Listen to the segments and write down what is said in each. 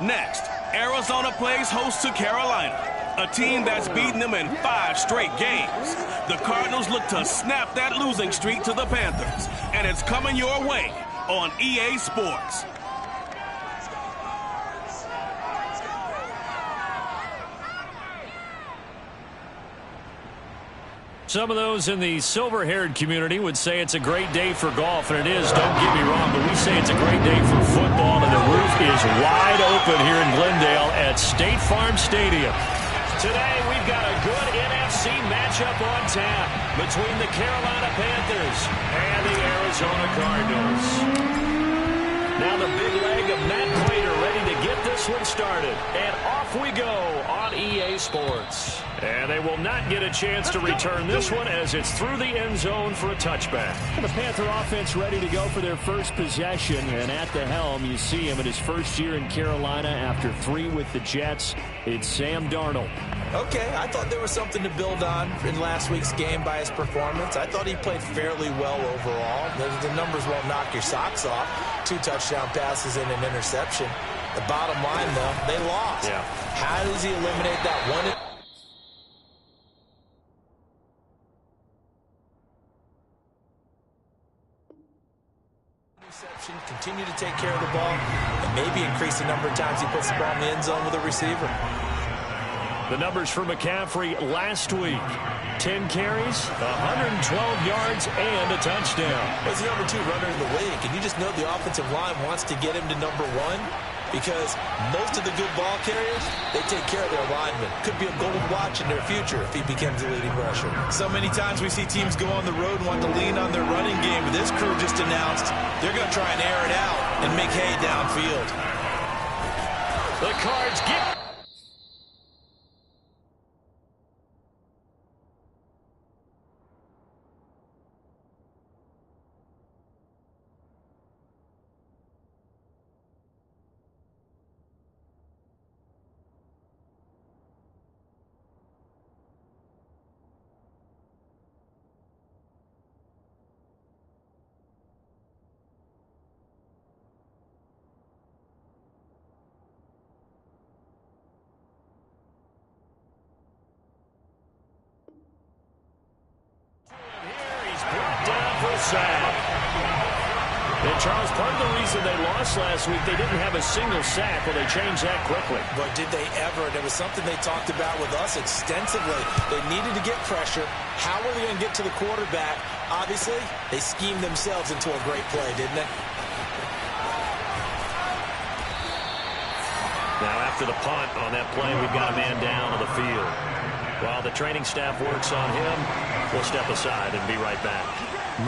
Next, Arizona plays host to Carolina, a team that's beaten them in 5 straight games. The Cardinals look to snap that losing streak to the Panthers, and it's coming your way on EA Sports. Some of those in the silver-haired community would say it's a great day for golf, and it is, don't get me wrong, but we say it's a great day for football, and the roof is wide open here in Glendale at State Farm Stadium. Today, we've got a good NFC matchup on tap between the Carolina Panthers and the Arizona Cardinals. Now the big leg of Matt Prater ready to get this one started, and off we go on EA Sports. And they will not get a chance to return this one as it's through the end zone for a touchback. The Panther offense ready to go for their first possession. And at the helm, you see him in his first year in Carolina after 3 with the Jets. It's Sam Darnold. Okay, I thought there was something to build on in last week's game by his performance. I thought he played fairly well overall. The numbers won't knock your socks off. 2 touchdown passes and an interception. The bottom line, though, they lost. Yeah. How does he eliminate that one? Continue to take care of the ball, and maybe increase the number of times he puts the ball in the end zone with a receiver. The numbers for McCaffrey last week: 10 carries, 112 yards, and a touchdown. He's the number 2 runner in the league, and you just know the offensive line wants to get him to number 1 because most of the good ball carriers, they take care of their linemen. Could be a gold watch in their future if he becomes the leading rusher. So many times we see teams go on the road and want to lean on their running game, but this crew just announced they're going to try and air it out and make hay downfield. The Cards get... And Charles, part of the reason they lost last week, they didn't have a single sack. Well, they changed that quickly. But did they ever? And it was something they talked about with us extensively. They needed to get pressure. How were they going to get to the quarterback? Obviously, they schemed themselves into a great play, didn't they? Now, after the punt on that play, we've got a man down on the field. While the training staff works on him, we'll step aside and be right back.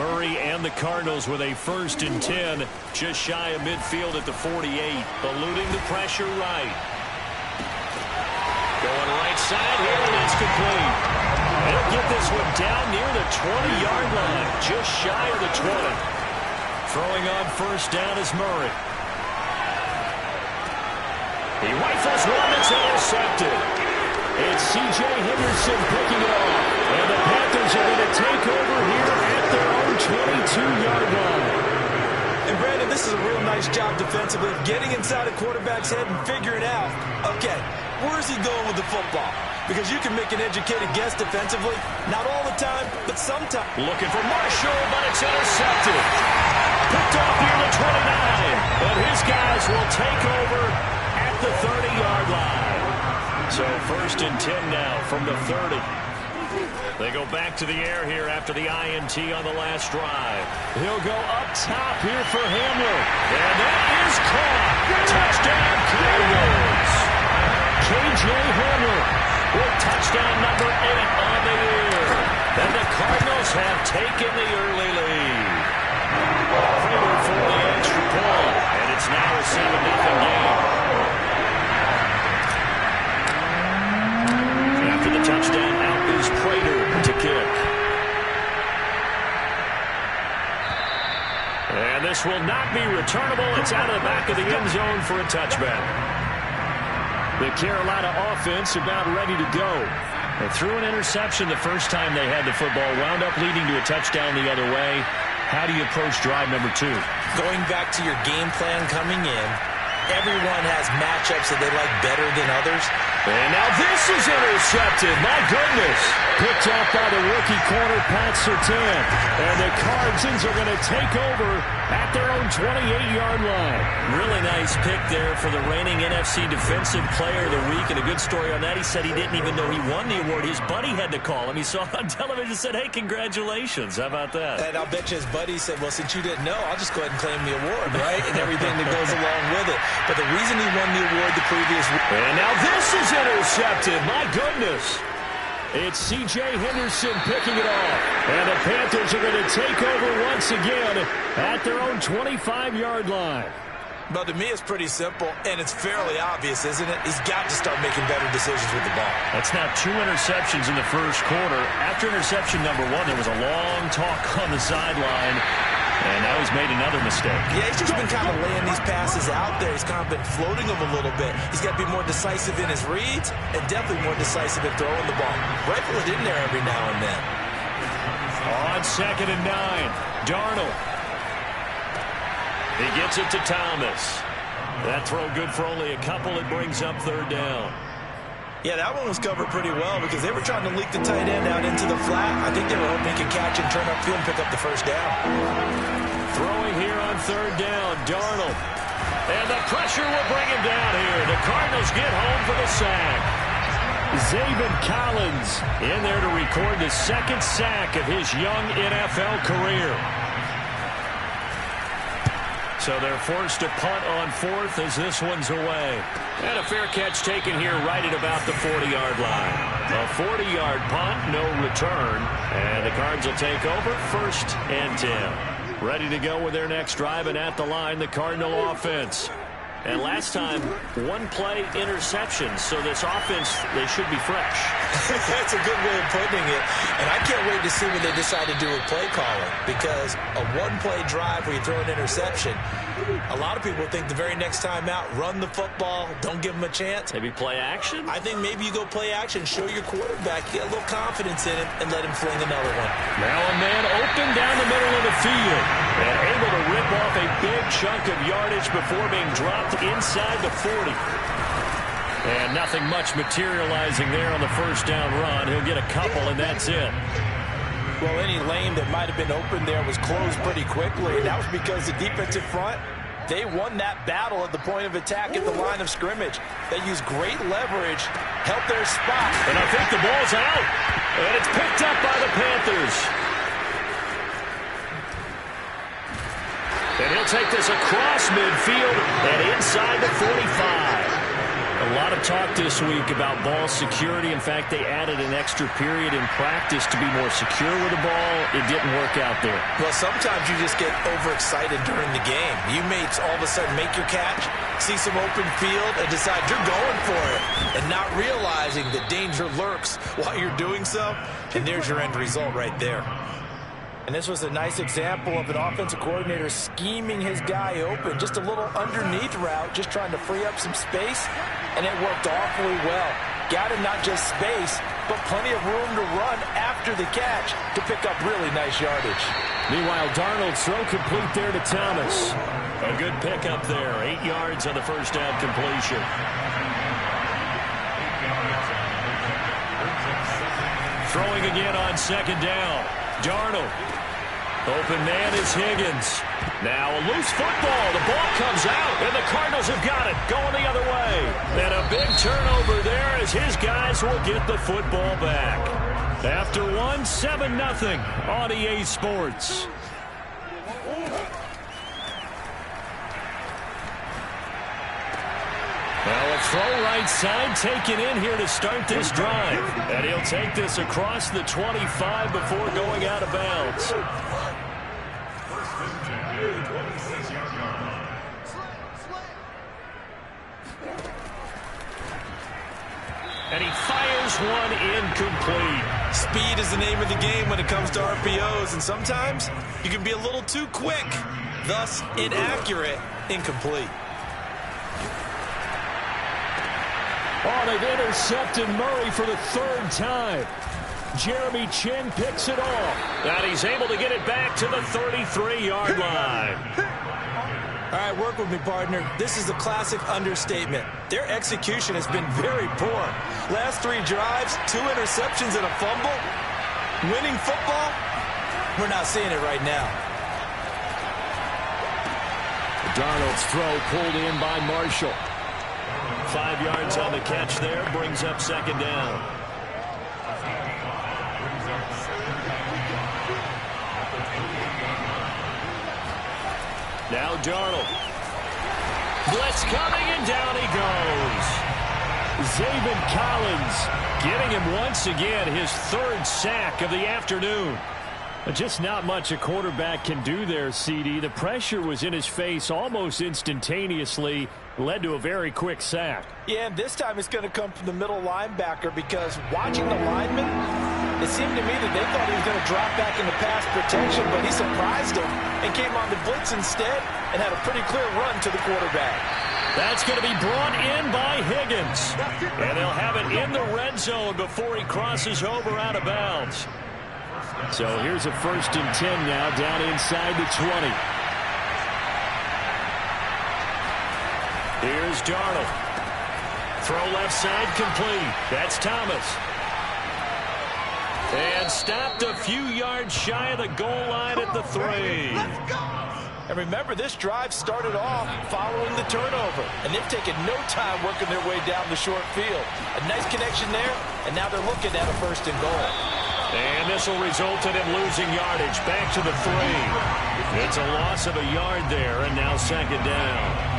Murray and the Cardinals with a 1st and 10, just shy of midfield at the 48, eluding the pressure right. Going right side here, and it's complete. They'll get this one down near the 20-yard line, just shy of the 20. Throwing on 1st down is Murray. He rifles one that's intercepted. It's C.J. Henderson picking it off. And the Panthers are going to take over here at their own 22-yard line. And Brandon, this is a real nice job defensively, getting inside a quarterback's head and figuring out, okay, where's he going with the football? Because you can make an educated guess defensively, not all the time, but sometimes. Looking for Marshall, but it's intercepted. Picked off near the 29. But his guys will take over at the 30-yard line. So 1st and 10 now from the 30. They go back to the air here after the INT on the last drive. He'll go up top here for Hamler. And that is caught. Touchdown Cardinals. K.J. Hamler with touchdown number 8 on the year. And the Cardinals have taken the early lead. Prater for the extra point. And it's now a 7-0 game. After the touchdown, out is Prater to kick. And this will not be returnable. It's out of the back of the end zone for a touchback. The Carolina offense about ready to go. They threw an interception the first time they had the football, wound up leading to a touchdown the other way. How do you approach drive number 2? Going back to your game plan coming in, everyone has matchups that they like better than others. And now this is intercepted. My goodness. Picked off by the rookie corner, Pat Surtain. And the Cardinals are going to take over at their own 28-yard line. Really nice pick there for the reigning NFC Defensive Player of the Week. And a good story on that, he said he didn't even know he won the award. His buddy had to call him. He saw it on television and said, hey, congratulations. How about that? And I'll bet you his buddy said, well, since you didn't know, I'll just go ahead and claim the award, right? And everything that goes along with it. But the reason he won the award the previous week. And now this is intercepted. My goodness. It's C.J. Henderson picking it off. And the Panthers are going to take over once again at their own 25-yard line. But to me, it's pretty simple, and it's fairly obvious, isn't it? He's got to start making better decisions with the ball. That's now 2 interceptions in the first quarter. After interception number 1, there was a long talk on the sideline. And now he's made another mistake. Yeah, he's just been kind of laying these passes out there. He's kind of been floating them a little bit. He's got to be more decisive in his reads and definitely more decisive in throwing the ball. Rifle it in there every now and then. On 2nd and 9, Darnold. He gets it to Thomas. That throw good for only a couple. It brings up 3rd down. Yeah, that one was covered pretty well because they were trying to leak the tight end out into the flat. I think they were hoping he could catch and turn upfield and pick up the 1st down. Throwing here on 3rd down, Darnold. And the pressure will bring him down here. The Cardinals get home for the sack. Zaven Collins in there to record the 2nd sack of his young NFL career. So they're forced to punt on 4th as this one's away. And a fair catch taken here right at about the 40-yard line. A 40-yard punt, no return. And the Cards will take over 1st and 10. Ready to go with their next drive, and at the line, the Cardinal offense. And last time, 1-play interception. So this offense, they should be fresh. That's a good way of putting it. And I can't wait to see what they decide to do with play calling. Because a 1-play drive where you throw an interception, a lot of people think the very next time out, run the football, don't give them a chance. Maybe play action? I think maybe you go play action, show your quarterback, get a little confidence in him, and let him fling another one. Now a man open down the middle of the field. And able to rip off a big chunk of yardage before being dropped inside the 40. And nothing much materializing there on the 1st down run. He'll get a couple, and that's it. Well, any lane that might have been open there was closed pretty quickly, and that was because the defensive front, they won that battle at the point of attack at the line of scrimmage. They used great leverage, helped their spot. And I think the ball's out, and it's picked up by the Panthers. And he'll take this across midfield and inside the 45. A lot of talk this week about ball security. In fact, they added an extra period in practice to be more secure with the ball. It didn't work out there. Well, sometimes you just get overexcited during the game. You may all of a sudden make your catch, see some open field, and decide you're going for it, and not realizing that danger lurks while you're doing so. And there's your end result right there. And this was a nice example of an offensive coordinator scheming his guy open. Just a little underneath route, just trying to free up some space, and it worked awfully well. Got him not just space, but plenty of room to run after the catch to pick up really nice yardage. Meanwhile, Darnold's throw complete there to Thomas. A good pickup there, 8 yards on the 1st down completion. Throwing again on 2nd down. Darnold. Open man is Higgins. Now a loose football. The ball comes out, and the Cardinals have got it. Going the other way. And a big turnover there as his guys will get the football back. After 7-0 on EA Sports. Well, a throw right side taken in here to start this drive. And he'll take this across the 25 before going out of bounds. And he fires one incomplete. Speed is the name of the game when it comes to RPOs, and sometimes you can be a little too quick, thus inaccurate, incomplete. Oh, they've intercepted Murray for the 3rd time. Jeremy Chin picks it off. And he's able to get it back to the 33-yard line. All right, work with me, partner. This is a classic understatement. Their execution has been very poor. Last 3 drives, 2 interceptions and a fumble. Winning football? We're not seeing it right now. Darnold's throw pulled in by Marshall. 5 yards on the catch there, brings up second down. Now Darnold. Blitz coming, and down he goes. Zaven Collins getting him once again, his 3rd sack of the afternoon. Just not much a quarterback can do there, CD. The pressure was in his face almost instantaneously, led to a very quick sack. Yeah, and this time it's going to come from the middle linebacker, because watching the lineman, it seemed to me that they thought he was going to drop back into pass protection, but he surprised him and came on the blitz instead and had a pretty clear run to the quarterback. That's going to be brought in by Higgins. And they'll have it in the red zone before he crosses over out of bounds. So here's a 1st and 10 now, down inside the 20. Here's Darnold. Throw left side complete. That's Thomas. And stopped a few yards shy of the goal line at the 3. And remember, this drive started off following the turnover, and they've taken no time working their way down the short field. A nice connection there, and now they're looking at a 1st and goal. And this will result in him losing yardage back to the 3. It's a loss of a yard there, and now second down.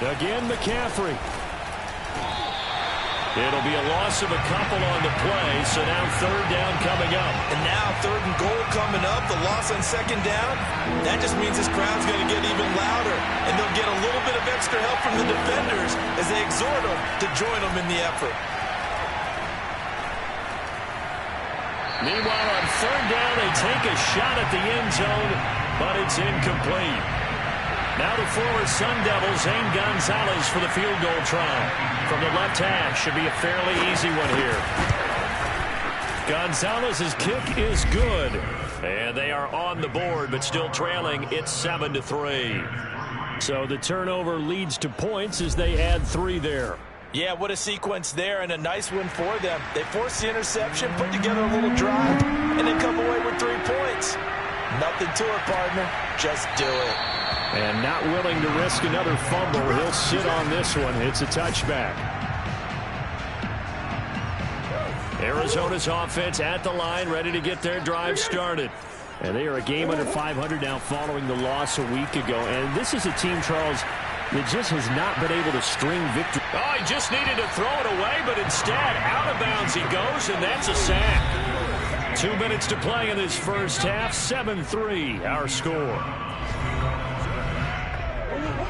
Again, McCaffrey. It'll be a loss of a couple on the play, so now 3rd down coming up. And now 3rd and goal coming up, the loss on 2nd down. That just means this crowd's going to get even louder, and they'll get a little bit of extra help from the defenders as they exhort them to join them in the effort. Meanwhile, on 3rd down, they take a shot at the end zone, but it's incomplete. Now the former Sun Devil, Zane Gonzalez, for the field goal try. From the left hash, should be a fairly easy one here. Gonzalez's kick is good. And they are on the board, but still trailing. It's 7-3. So the turnover leads to points as they add 3 there. Yeah, what a sequence there, and a nice win for them. They forced the interception, put together a little drive, and then come away with 3 points. Nothing to it, partner. Just do it. And not willing to risk another fumble. He'll sit on this one. It's a touchback. Arizona's offense at the line, ready to get their drive started. And they are a game under 500 now following the loss a week ago. And this is a team, Charles, that just has not been able to string victory. Oh, he just needed to throw it away, but instead, out of bounds he goes, and that's a sack. 2 minutes to play in this first half. 7-3, our score.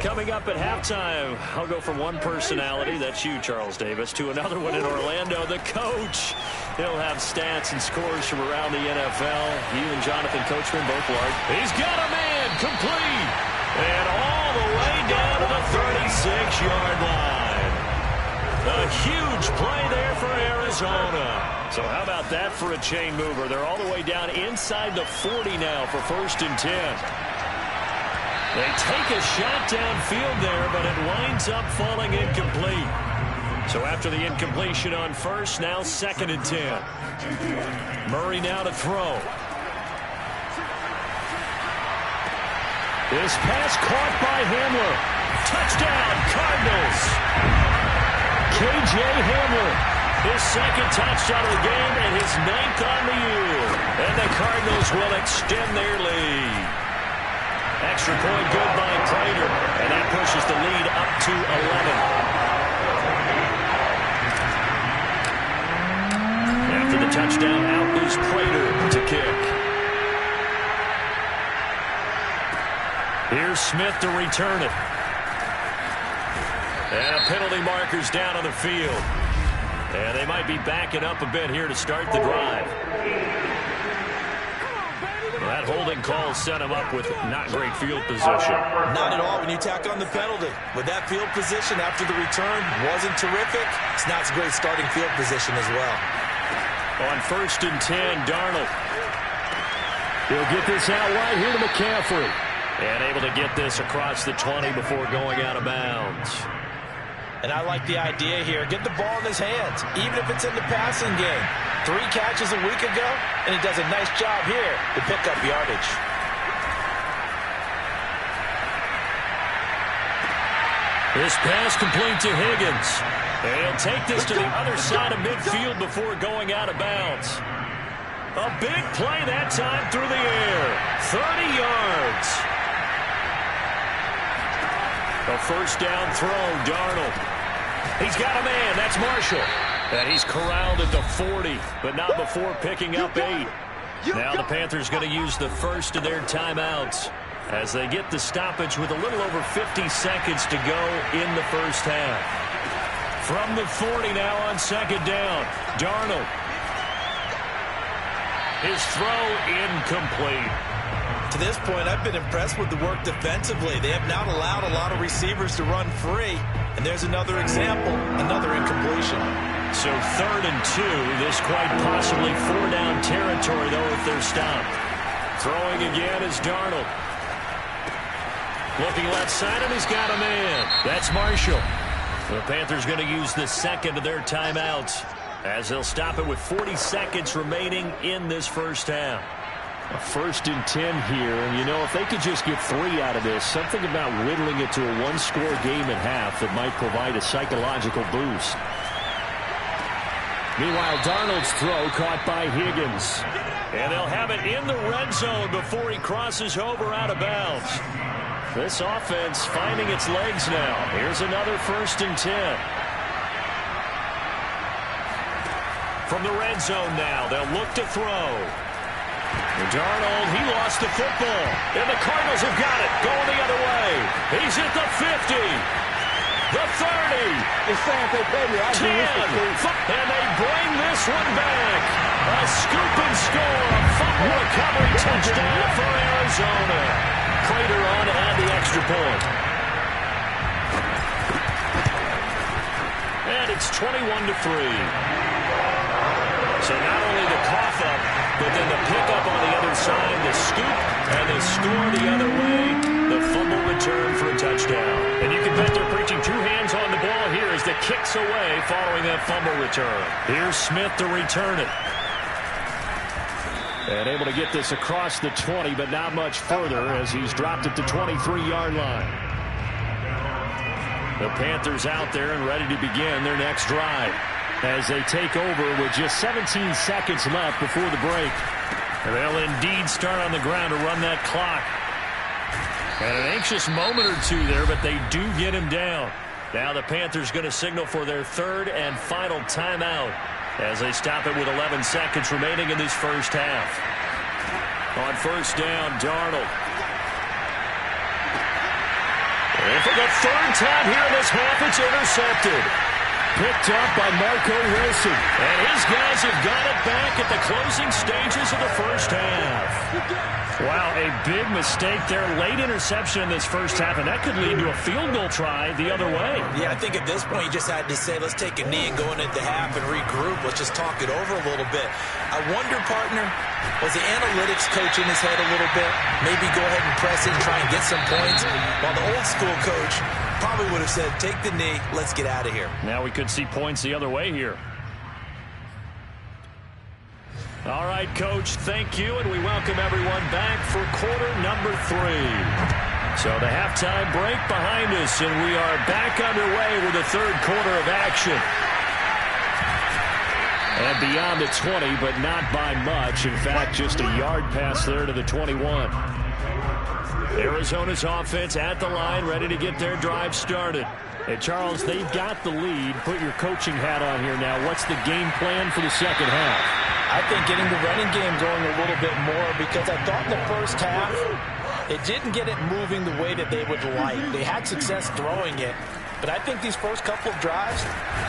Coming up at halftime, I'll go from one personality, that's you, Charles Davis, to another one in Orlando, the coach. He'll have stats and scores from around the NFL. You and Jonathan Coachman both large. He's got a man, complete, and all the way down to the 36-yard line. A huge play there for Arizona. So how about that for a chain mover? They're all the way down inside the 40 now for 1st and 10. They take a shot downfield there, but it winds up falling incomplete. So after the incompletion on 1st, now 2nd and 10. Murray now to throw. This pass caught by Hamler. Touchdown, Cardinals. K.J. Hamler, his 2nd touchdown of the game and his 9th on the year. And the Cardinals will extend their lead. Extra point good by Prater, and that pushes the lead up to 11. After the touchdown, out is Prater to kick. Here's Smith to return it. And a penalty marker's down on the field. And they might be backing up a bit here to start the drive. That holding call set him up with not great field position. Not at all when you tack on the penalty. With that field position after the return wasn't terrific, it's not a great starting field position as well. On 1st and 10, Darnold. He'll get this out right here to McCaffrey. And able to get this across the 20 before going out of bounds. And I like the idea here. Get the ball in his hands, even if it's in the passing game. 3 catches a week ago, and he does a nice job here to pick up yardage. This pass complete to Higgins. And he'll take this to the other side of midfield before going out of bounds. A big play that time through the air. 30 yards. A first down throw, Darnold. He's got a man. That's Marshall. And he's corralled at the 40, but not before picking up 8. Now the Panthers going to use the first of their timeouts as they get the stoppage with a little over 50 seconds to go in the first half. From the 40 now on 2nd down, Darnold. His throw incomplete. To this point, I've been impressed with the work defensively. They have not allowed a lot of receivers to run free. And there's another example, another incompletion. So 3rd and 2, this quite possibly 4-down territory, though, if they're stopped. Throwing again is Darnold. Looking left side, and he's got a man. That's Marshall. The Panthers going to use the second of their timeouts as they'll stop it with 40 seconds remaining in this first half. A 1st and 10 here, and you know, if they could just get 3 out of this, something about whittling it to a 1-score game at half that might provide a psychological boost. Meanwhile, Darnold's throw caught by Higgins. And they'll have it in the red zone before he crosses over out of bounds. This offense finding its legs now. Here's another 1st and 10. From the red zone now, they'll look to throw. Darnold, he lost the football. And the Cardinals have got it. Going the other way. He's at the 50. The 30. It's saying they pay me. 10. And they bring this one back. A scoop and score. A fumble recovery touchdown for Arizona. Prater on to add the extra point. And it's 21-3. So not only the cough up, but then the pickup on the other side, the scoop, and the score the other way, the fumble return for a touchdown. And you can bet they're preaching 2 hands on the ball here as the kick's away following that fumble return. Here's Smith to return it. And able to get this across the 20, but not much further as he's dropped it to 23-yard line. The Panthers out there and ready to begin their next drive as they take over with just 17 seconds left before the break. And they'll indeed start on the ground to run that clock. And an anxious moment or two there, but they do get him down. Now the Panthers going to signal for their 3rd and final timeout as they stop it with 11 seconds remaining in this first half. On 1st down, Darnold. And for the 3rd time here in this half, it's intercepted. Picked up by Marco Wilson. And his guys have got it back at the closing stages of the first half. Wow, a big mistake there. Late interception in this first half, and that could lead to a field goal try the other way. Yeah, I think at this point you just had to say, let's take a knee and go into the half and regroup. Let's just talk it over a little bit. I wonder, partner, was the analytics coach in his head a little bit? Maybe go ahead and press it and try and get some points. While the old school coach probably would have said, take the knee, let's get out of here. Now we could see points the other way here. All right, Coach, thank you, and we welcome everyone back for quarter number 3. So the halftime break behind us, and we are back underway with the 3rd quarter of action. And beyond the 20, but not by much. In fact, just a yard pass there to the 21. Arizona's offense at the line, ready to get their drive started. Hey, Charles, they've got the lead. Put your coaching hat on here now. What's the game plan for the second half? I think getting the running game going a little bit more, because I thought in the first half it didn't get it moving the way that they would like. They had success throwing it, but I think these first couple of drives.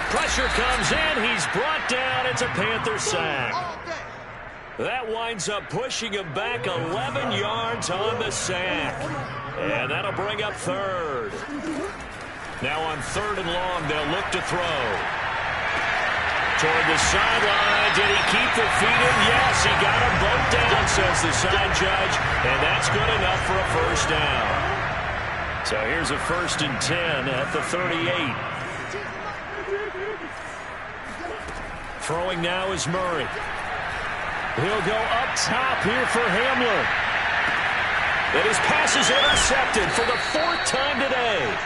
Pressure comes in. He's brought down. It's a Panther sack. That winds up pushing him back 11 yards on the sack. And that'll bring up 3rd. Now on 3rd and long, they'll look to throw. toward the sideline. Did he keep the feet in? Yes, he got them both down, says the side judge, and that's good enough for a first down. So here's a 1st and 10 at the 38. Throwing now is Murray. He'll go up top here for Hamler. And his pass is intercepted for the 4th time today.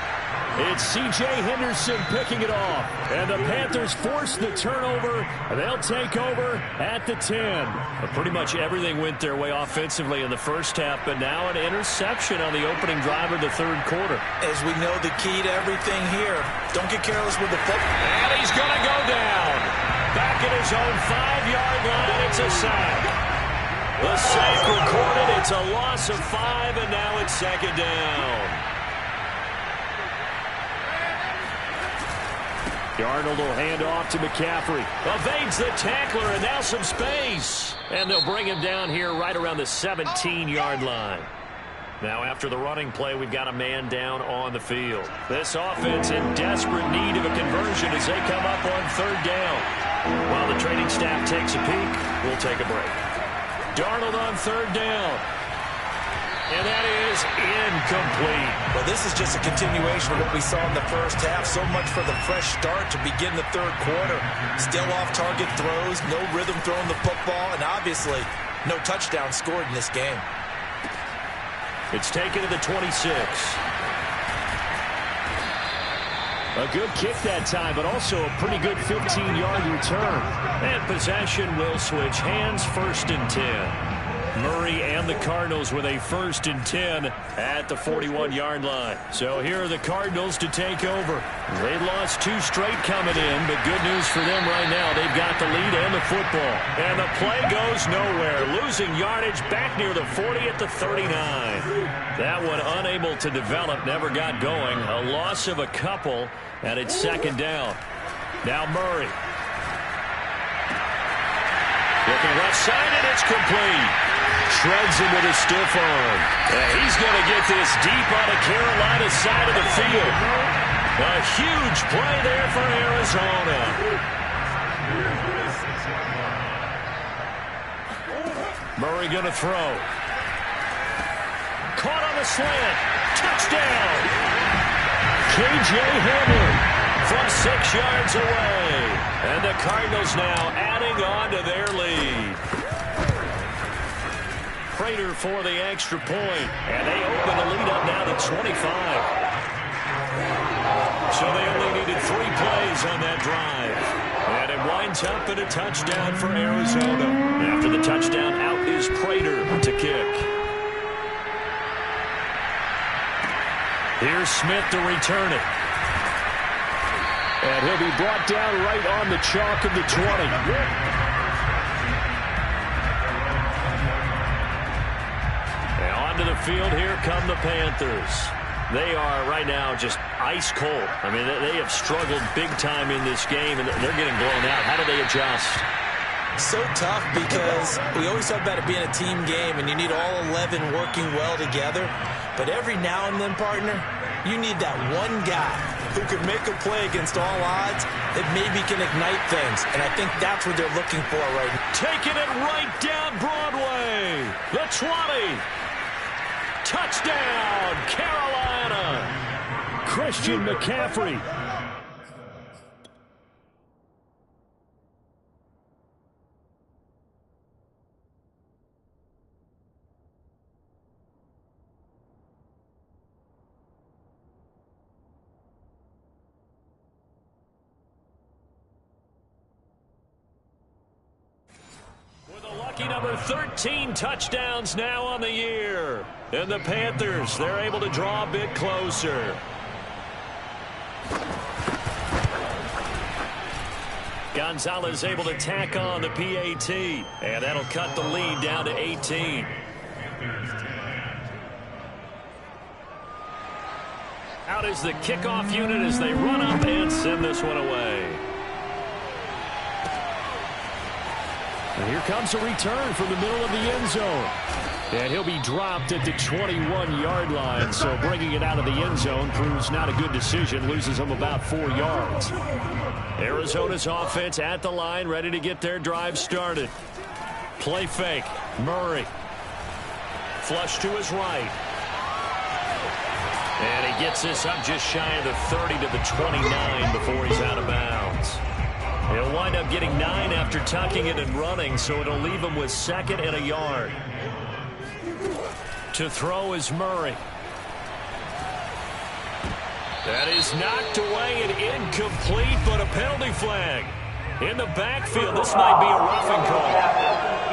It's C.J. Henderson picking it off. And the Panthers force the turnover. They'll take over at the 10. But pretty much everything went their way offensively in the first half, but now an interception on the opening drive of the 3rd quarter. As we know, the key to everything here, don't get careless with the football. And he's going to go down. Back at his own 5-yard line, it's a sack. The sack recorded. It's a loss of 5, and now it's 2nd down. Darnold will hand off to McCaffrey. Evades the tackler, and now some space. And they'll bring him down here right around the 17-yard line. Now after the running play, we've got a man down on the field. This offense in desperate need of a conversion as they come up on 3rd down. While the training staff takes a peek, we'll take a break. Darnold on 3rd down. And that is incomplete. Well, this is just a continuation of what we saw in the first half. So much for the fresh start to begin the 3rd quarter. Still off-target throws, no rhythm throwing the football, and obviously no touchdown scored in this game. It's taken to the 26. A good kick that time, but also a pretty good 15-yard return. And possession will switch hands, 1st and 10. Murray and the Cardinals with a 1st and 10 at the 41-yard line. So here are the Cardinals to take over. They lost 2 straight coming in, but good news for them right now. They've got the lead and the football. And the play goes nowhere. Losing yardage back near the 40 at the 39. That one unable to develop, never got going. A loss of a couple, and it's 2nd down. Now Murray. Looking left side, and it's complete. Shreds him with a stiff arm. And he's going to get this deep on the Carolina side of the field. A huge play there for Arizona. Murray going to throw. Caught on the slant. Touchdown. K.J. Hamler from 6 yards away. And the Cardinals now adding on to their lead. Prater for the extra point. And they open the lead up now to 25. So they only needed 3 plays on that drive. And it winds up in a touchdown for Arizona. After the touchdown, out is Prater to kick. Here's Smith to return it. And he'll be brought down right on the chalk of the 20. To the field, here come the Panthers. They are right now just ice cold. I mean, they have struggled big time in this game, and they're getting blown out. How do they adjust? So tough because we always talk about it being a team game, and you need all 11 working well together. But every now and then, partner, you need that one guy who can make a play against all odds that maybe can ignite things. And I think that's what they're looking for right now. Taking it right down Broadway. The 20. Touchdown, Carolina. Christian McCaffrey. Number 13 touchdowns now on the year. And the Panthers, they're able to draw a bit closer. Gonzalez able to tack on the PAT. And that'll cut the lead down to 18. Out is the kickoff unit as they run up and send this one away. And here comes a return from the middle of the end zone. And he'll be dropped at the 21-yard line. So bringing it out of the end zone proves not a good decision. Loses him about 4 yards. Arizona's offense at the line, ready to get their drive started. Play fake. Murray. Flush to his right. And he gets this up just shy of the 30 to the 29 before he's out of bounds. He'll wind up getting 9 after tucking it and running, so it'll leave him with 2nd and a yard. To throw is Murray. That is knocked away and incomplete, but a penalty flag. In the backfield, this might be a roughing call.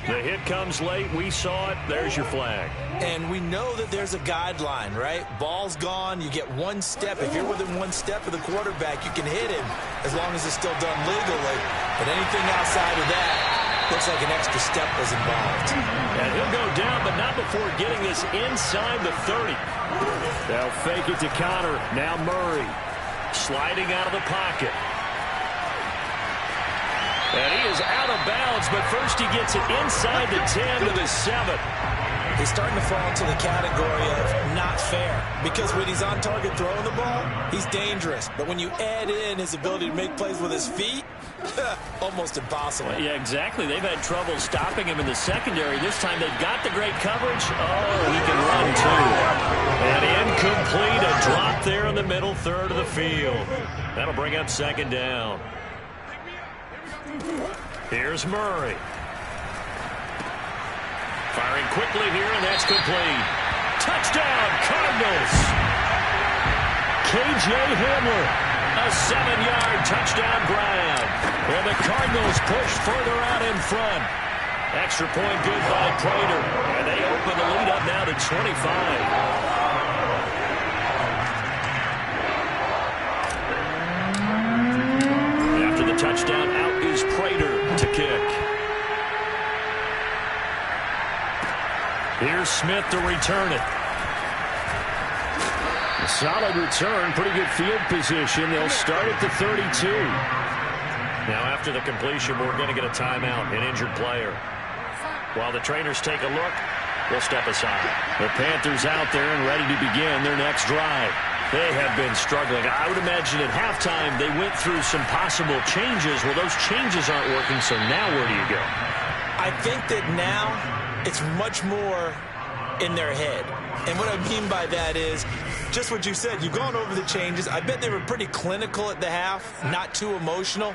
The hit comes late. We saw it. There's your flag. And we know that there's a guideline, right? Ball's gone. You get 1 step. If you're within 1 step of the quarterback, you can hit him as long as it's still done legally. But anything outside of that looks like an extra step was involved. And he'll go down, but not before getting this inside the 30. They'll fake it to Connor. Now Murray sliding out of the pocket. And he is out of bounds, but first he gets it inside the 10 to the 7. He's starting to fall into the category of not fair, because when he's on target throwing the ball, he's dangerous. But when you add in his ability to make plays with his feet, almost impossible. Well, yeah, exactly. They've had trouble stopping him in the secondary. This time they've got the great coverage. Oh, he can run too. And incomplete, a drop there in the middle third of the field. That'll bring up 2nd down. Here's Murray. Firing quickly here, and that's complete. Touchdown, Cardinals. K.J. Hamler, a 7-yard touchdown grab. And the Cardinals push further out in front. Extra point good by Prater. And they open the lead up now to 25. Touchdown, out is Prater to kick. Here's Smith to return it. A solid return, pretty good field position. They'll start at the 32. Now after the completion, we're going to get a timeout, an injured player. While the trainers take a look, we'll step aside. The Panthers out there and ready to begin their next drive. They have been struggling. I would imagine at halftime they went through some possible changes. Well, those changes aren't working, so now where do you go? I think that now it's much more in their head. And what I mean by that is just what you said. You've gone over the changes. I bet they were pretty clinical at the half, not too emotional.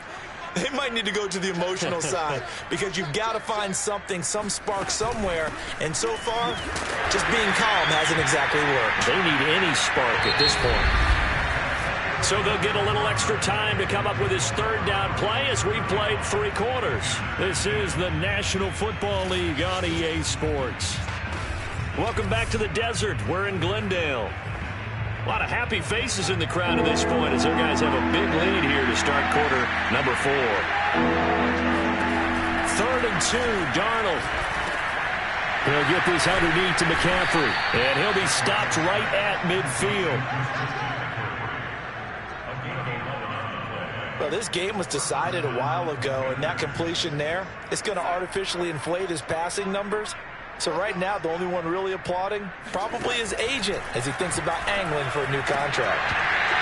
They might need to go to the emotional side because you've got to find something, some spark somewhere. And so far, just being calm hasn't exactly worked. They need any spark at this point. So they'll get a little extra time to come up with his 3rd down play as we've played 3 quarters. This is the National Football League on EA Sports. Welcome back to the desert. We're in Glendale. A lot of happy faces in the crowd at this point as their guys have a big lead here to start quarter number 4. 3rd and 2, Darnold. He'll get this underneath to McCaffrey, and he'll be stopped right at midfield. Well, this game was decided a while ago, and that completion there is going to artificially inflate his passing numbers. So right now, the only one really applauding probably his agent as he thinks about angling for a new contract.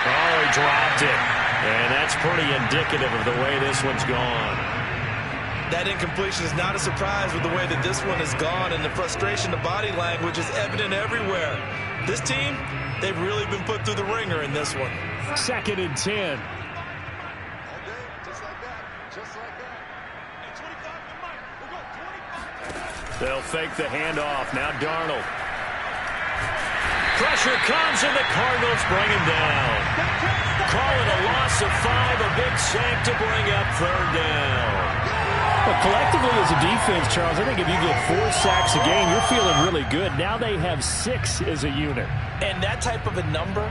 Oh, he dropped it. And that's pretty indicative of the way this one's gone. That incompletion is not a surprise with the way that this one has gone, and the frustration, the body language is evident everywhere. This team, they've really been put through the ringer in this one. 2nd and 10. They'll fake the handoff. Now Darnold. Pressure comes, and the Cardinals bring him down. Call it a loss of 5, a big sack to bring up 3rd down. Well, collectively as a defense, Charles, I think if you get 4 sacks a game, you're feeling really good. Now they have 6 as a unit. And that type of a number,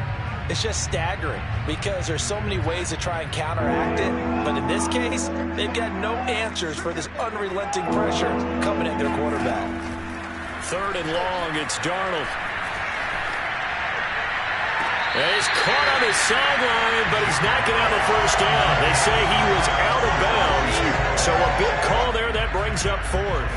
it's just staggering because there's so many ways to try and counteract it. But in this case, they've got no answers for this unrelenting pressure coming at their quarterback. 3rd and long, it's Darnold. He's caught on his sideline, but he's not going to have a 1st down. They say he was out of bounds, so a big call there that brings up 4th.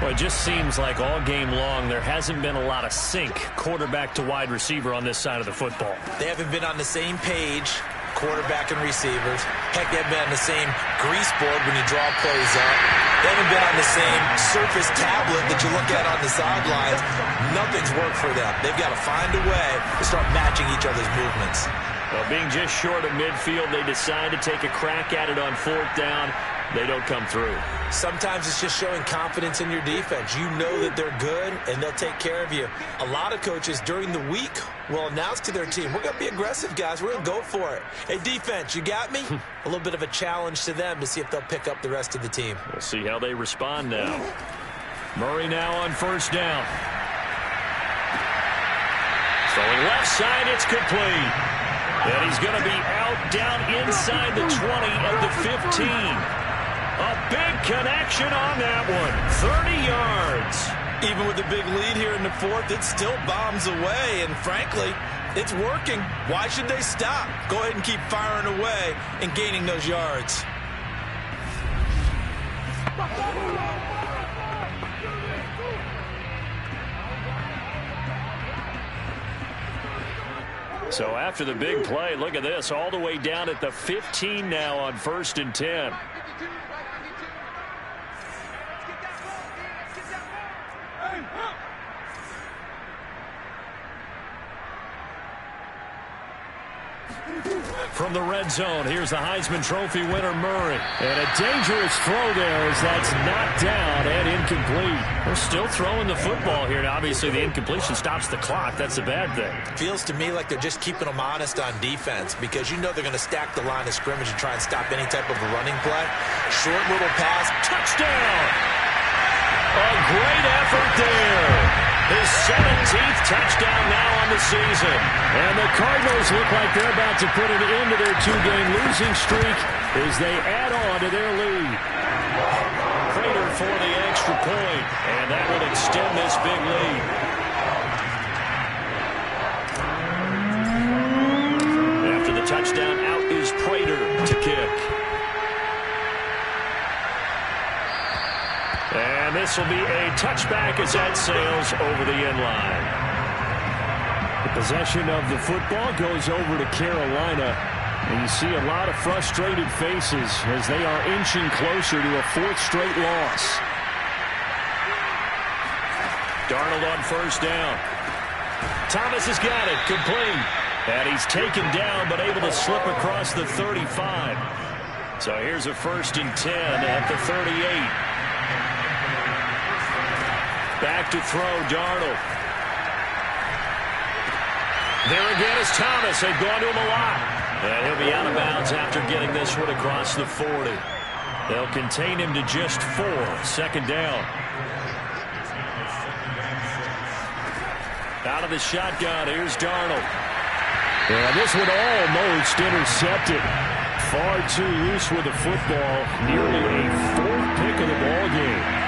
Well, it just seems like all game long there hasn't been a lot of sync quarterback to wide receiver on this side of the football. They haven't been on the same page, quarterback and receivers. Heck, they haven't been on the same grease board when you draw plays up. They haven't been on the same surface tablet that you look at on the sidelines. Nothing's worked for them. They've got to find a way to start matching each other's movements. Well, being just short of midfield, they decide to take a crack at it on 4th down. They don't come through. Sometimes it's just showing confidence in your defense. You know that they're good, and they'll take care of you. A lot of coaches during the week will announce to their team, we're going to be aggressive, guys. We're going to go for it. Hey, defense, you got me? A little bit of a challenge to them to see if they'll pick up the rest of the team. We'll see how they respond now. Murray now on 1st down. Throwing left side, it's complete. And he's going to be out down inside the 20 at the 15. A big connection on that one. 30 yards. Even with the big lead here in the 4th, it still bombs away. And frankly, it's working. Why should they stop? Go ahead and keep firing away and gaining those yards. So after the big play, look at this. All the way down at the 15 now on 1st and 10. From the red zone, here's the Heisman Trophy winner, Murray. And a dangerous throw there as that's knocked down and incomplete. They're still throwing the football here. Now, obviously, the incompletion stops the clock. That's a bad thing. Feels to me like they're just keeping them honest on defense because you know they're going to stack the line of scrimmage and try and stop any type of a running play. Short little pass. Touchdown! A great effort there. His 17th touchdown now on the season. And the Cardinals look like they're about to put an end to their 2-game losing streak as they add on to their lead. Prater for the extra point, and that will extend this big lead. After the touchdown, out is Prater to kick. And this will be a touchback as that sails over the end line. The possession of the football goes over to Carolina. And you see a lot of frustrated faces as they are inching closer to a 4th straight loss. Darnold on 1st down. Thomas has got it, complete. And he's taken down but able to slip across the 35. So here's a 1st and 10 at the 38. Back to throw, Darnold. There again is Thomas. They've gone to him a lot. And he'll be out of bounds after getting this one across the 40. They'll contain him to just 4. 2nd down. Out of the shotgun, here's Darnold. And this one almost intercepted. Far too loose with the football. Nearly a 4th pick of the ball game.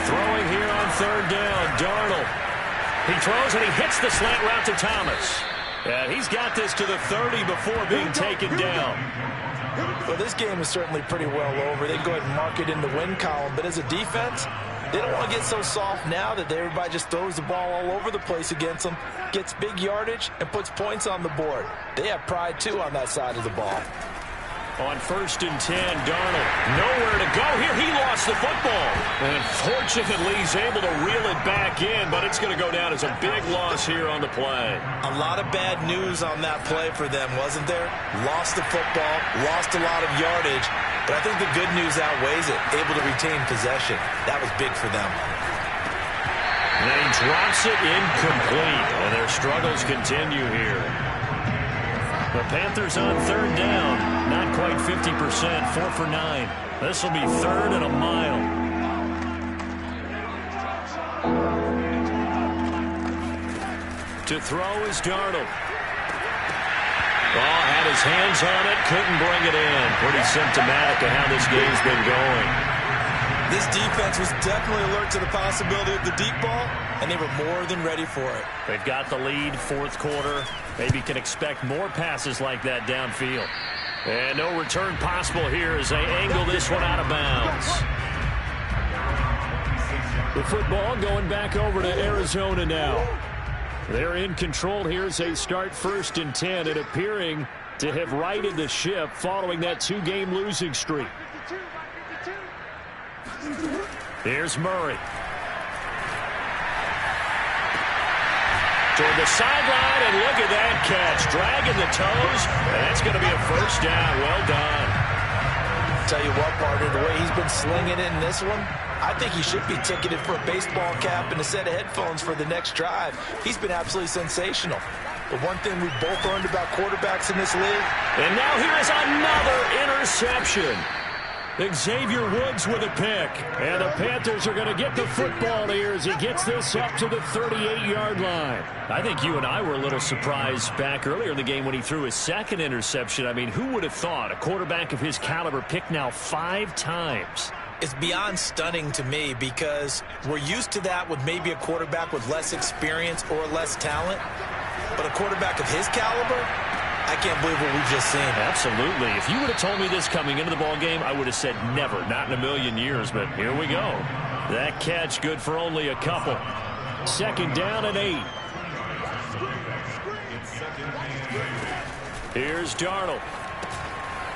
Throwing here on 3rd down, Darnold. He throws and he hits the slant route to Thomas. And he's got this to the 30 before being taken down. Well, this game is certainly pretty well over. They can go ahead and mark it in the win column. But as a defense, they don't want to get so soft now that everybody just throws the ball all over the place against them, gets big yardage, and puts points on the board. They have pride, too, on that side of the ball. On 1st and 10, Darnold nowhere to go here. He lost the football. And fortunately, he's able to reel it back in, but it's going to go down as a big loss here on the play. A lot of bad news on that play for them, wasn't there? Lost the football, lost a lot of yardage, but I think the good news outweighs it. Able to retain possession. That was big for them. And then he drops it incomplete, and their struggles continue here. The Panthers on 3rd down. Not quite 50%. 4 for 9. This will be 3rd and a mile. To throw is Darnold. Oh, had his hands on it. Couldn't bring it in. Pretty symptomatic of how this game's been going. This defense was definitely alert to the possibility of the deep ball, and they were more than ready for it. They've got the lead, 4th quarter. Maybe can expect more passes like that downfield. And no return possible here as they angle this one out of bounds. The football going back over to Arizona now. They're in control here as they start 1st and 10 and appearing to have righted the ship following that 2-game losing streak. Here's Murray. Toward the sideline, and look at that catch. Dragging the toes, and that's going to be a 1st down. Well done. Tell you what, partner, the way he's been slinging in this one, I think he should be ticketed for a baseball cap and a set of headphones for the next drive. He's been absolutely sensational. But one thing we've both learned about quarterbacks in this league. And now here is another interception. Xavier Woods with a pick. And the Panthers are going to get the football here as he gets this up to the 38-yard line. I think you and I were a little surprised back earlier in the game when he threw his 2nd interception. I mean, who would have thought a quarterback of his caliber picked now 5 times? It's beyond stunning to me because we're used to that with maybe a quarterback with less experience or less talent. But a quarterback of his caliber, I can't believe what we've just seen. Absolutely. If you would have told me this coming into the ball game, I would have said never, not in a million years. But here we go. That catch good for only a couple. 2nd down and 8. Here's Darnold.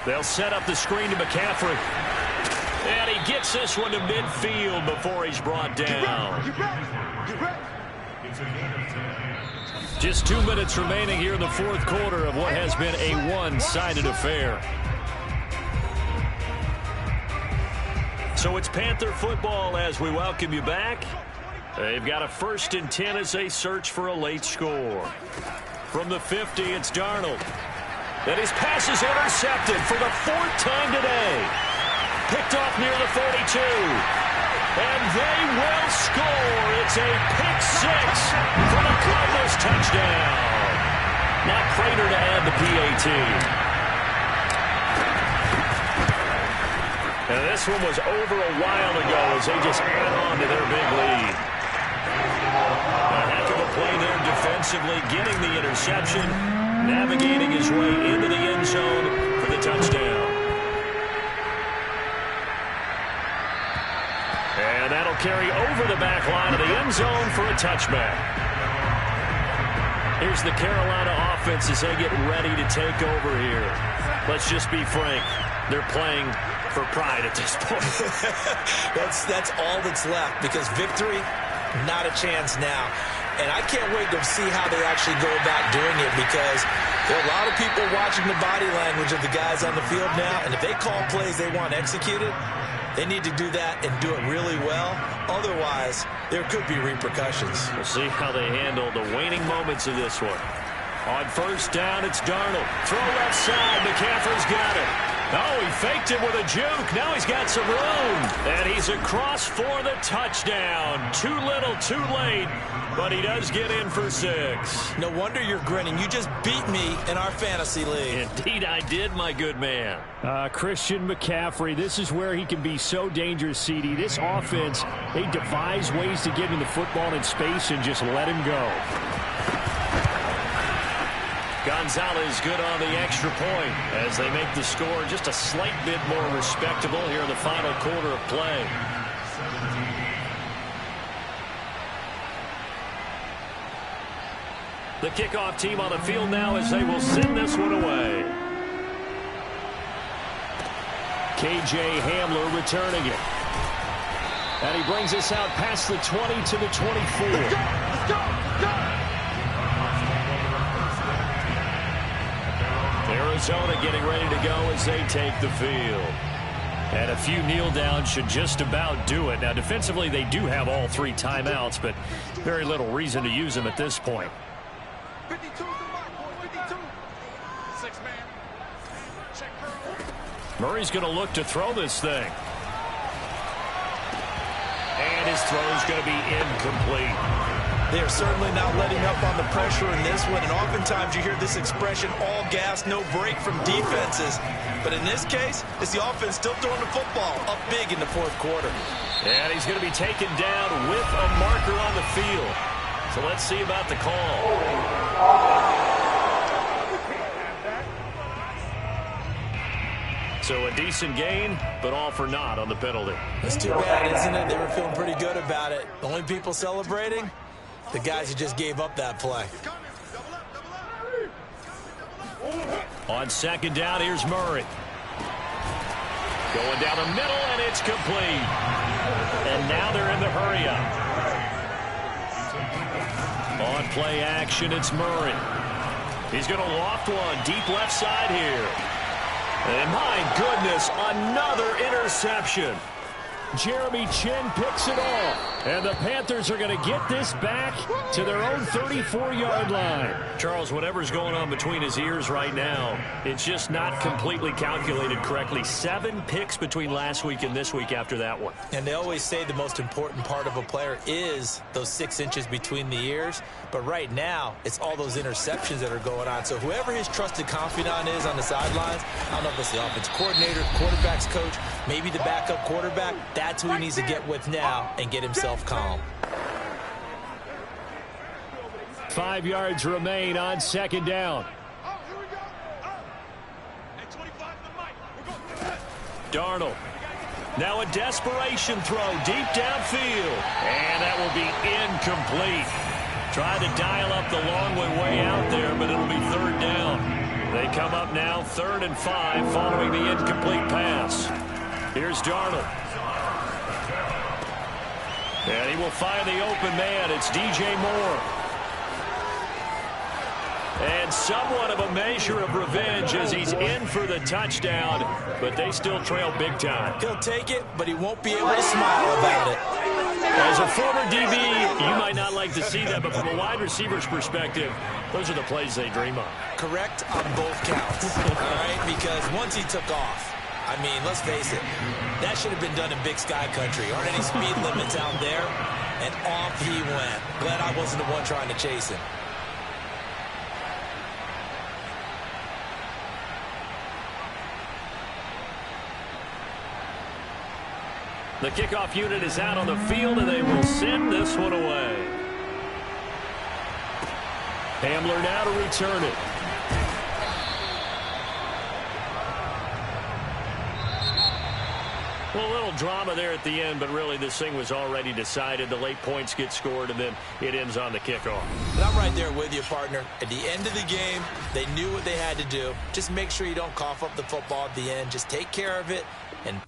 They'll set up the screen to McCaffrey. And he gets this one to midfield before he's brought down. Just 2 minutes remaining here in the 4th quarter of what has been a one-sided affair. So it's Panther football as we welcome you back. They've got a 1st and 10 as they search for a late score. From the 50, it's Darnold. And his pass is intercepted for the 4th time today. Picked off near the 42. And they will score. It's a pick 6 for the Cardinals touchdown. Now Prater to add the PAT. And this one was over a while ago as they just add on to their big lead. A heck of a play there defensively, getting the interception, navigating his way into the end zone for the touchdown. And that'll carry over the back line of the end zone for a touchback. Here's the Carolina offense as they get ready to take over here. Let's just be frank. They're playing for pride at this point. That's all that's left because victory, not a chance now. And I can't wait to see how they actually go about doing it because there are a lot of people watching the body language of the guys on the field now. And if they call plays they want executed, they need to do that and do it really well. Otherwise, there could be repercussions. We'll see how they handle the waning moments of this one. On 1st down, it's Darnold. Throw left side. McCaffrey's got it. Oh, he faked it with a juke. Now he's got some room. And he's across for the touchdown. Too little, too late. But he does get in for 6. No wonder you're grinning. You just beat me in our fantasy league. Indeed I did, my good man. Christian McCaffrey, this is where he can be so dangerous, CD. This offense, they devise ways to get him the football in space and just let him go. Gonzalez good on the extra point as they make the score just a slight bit more respectable here in the final quarter of play. The kickoff team on the field now as they will send this one away. KJ Hamler returning it. And he brings us out past the 20 to the 24. Let's go. Arizona getting ready to go as they take the field. And a few kneel downs should just about do it. Now, defensively, they do have all 3 timeouts, but very little reason to use them at this point. 52 to line, 52. 6-man. Check her. Murray's going to look to throw this thing. And his throw's going to be incomplete. They're certainly not letting up on the pressure in this one, and oftentimes you hear this expression, all gas, no break from defenses. But in this case, it's the offense still throwing the football up big in the 4th quarter. And he's going to be taken down with a marker on the field. So let's see about the call. So a decent gain, but all for naught on the penalty. It's too bad, isn't it? They were feeling pretty good about it. The only people celebrating, the guys who just gave up that play. On second down, here's Murray. Going down the middle, and it's complete. And now they're in the hurry-up. On play action, it's Murray. He's going to loft one deep left side here. And my goodness, another interception. Jeremy Chinn picks it off. And the Panthers are going to get this back to their own 34-yard line. Charles, whatever's going on between his ears right now, it's just not completely calculated correctly. 7 picks between last week and this week after that one. And they always say the most important part of a player is those 6 inches between the ears. But right now, it's all those interceptions that are going on. So whoever his trusted confidant is on the sidelines, I don't know if it's the offensive coordinator, quarterback's coach, maybe the backup quarterback, that's who he needs to get with now and get himself calm. 5 yards remain on second down. Darnold. Now a desperation throw deep downfield. And that will be incomplete. Tried to dial up the long way out there, but it'll be third down. They come up now 3rd and 5 following the incomplete pass. Here's Darnold. And he will find the open man. It's DJ Moore. And somewhat of a measure of revenge as he's in for the touchdown, but they still trail big time. He'll take it, but he won't be able to smile about it. As a former DB, you might not like to see that, but from a wide receiver's perspective, those are the plays they dream of. Correct on both counts, all right? Because once he took off, I mean, let's face it, that should have been done in Big Sky Country. Aren't any speed limits out there? And off he went. Glad I wasn't the one trying to chase him. The kickoff unit is out on the field, and they will send this one away. Hamler now to return it. Well, a little drama there at the end, but really this thing was already decided. The late points get scored, and then it ends on the kickoff. And I'm right there with you, partner. At the end of the game, they knew what they had to do. Just make sure you don't cough up the football at the end. Just take care of it and